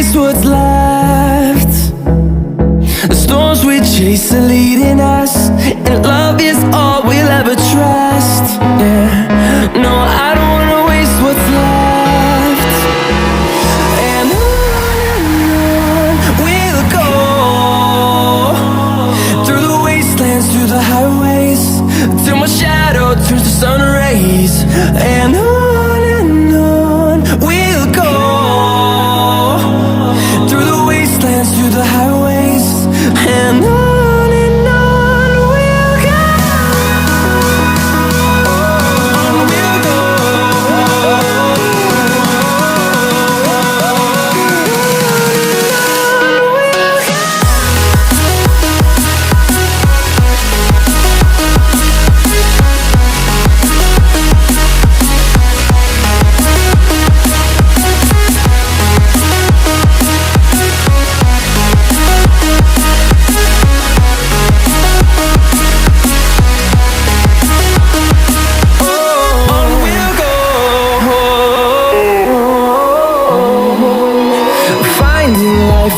waste what's left. The storms we chase are leading us, and love is all we'll ever trust. Yeah, no, I don't wanna waste what's left. And on we'll go, through the wastelands, through the highways, till my shadow turns to sun rays. And on we'll go, through the wastelands, through the highways, and on we'll go. On we'll go.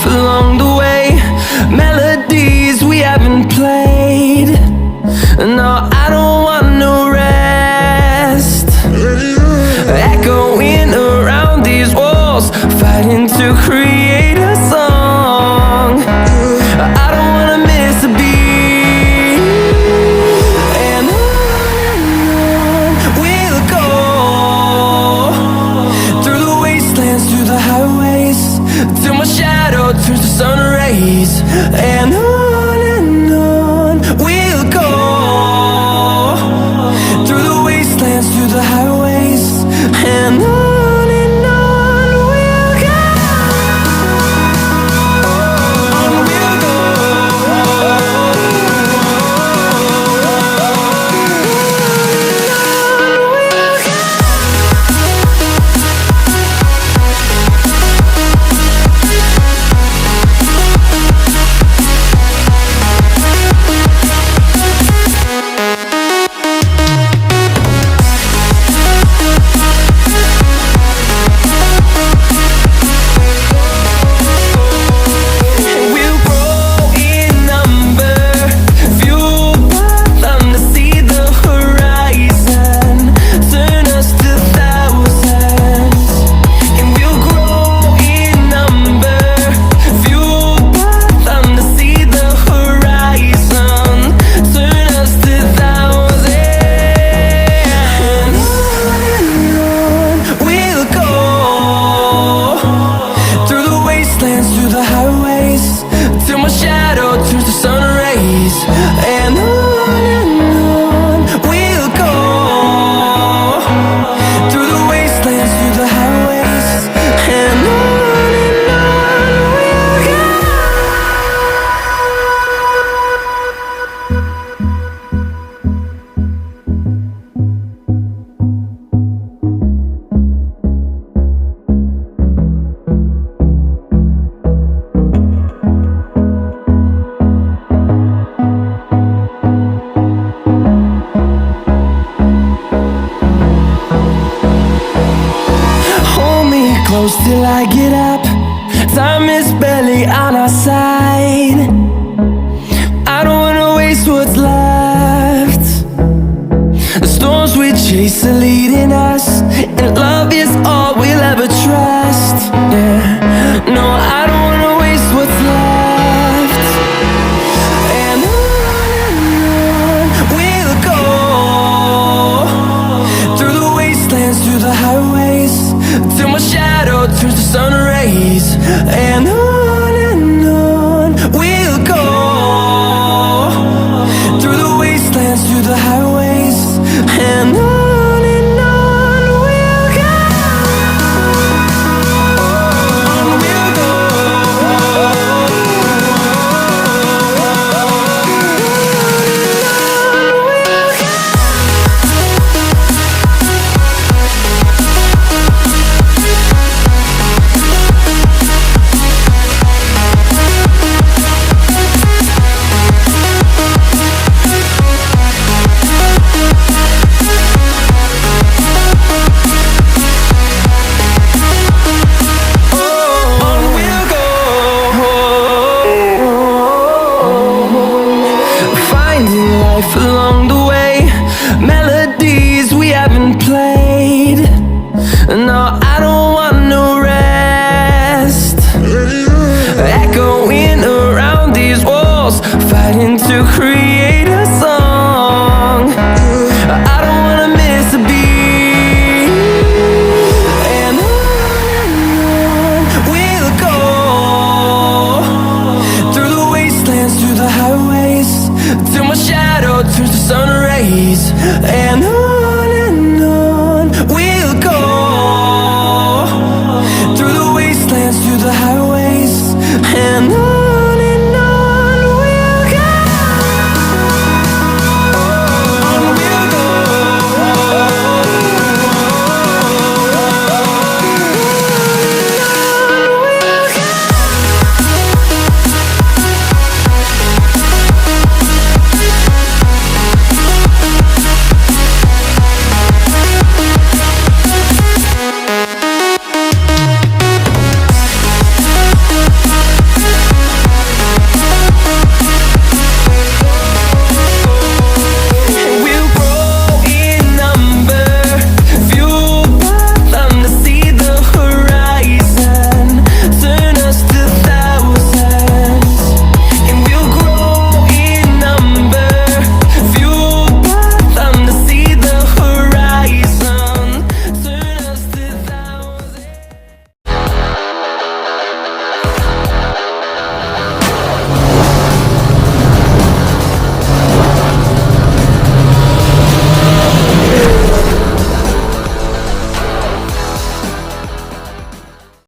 Along the way, melodies we haven't played. No, I don't want no rest. Echoing around these walls, fighting to create a song. I don't wanna miss a beat. And on we'll go, through the wastelands, through the highways, till my shadow turns to sun rays. And on we'll go, through the wastelands, through the highways, and on we'll go. On we'll go. Through the highways, till my shadow turns to sun rays. And on we'll go, through the wastelands, through the highways, and on we'll go. Close till I get up, time is barely on our side. I don't wanna waste what's left. The storms we chase are leading us, and love is all we'll ever trust. Yeah, no, I don't wanna waste what's left. And on we'll go, through the wastelands, through the highways, till my shadow turns to sun rays. And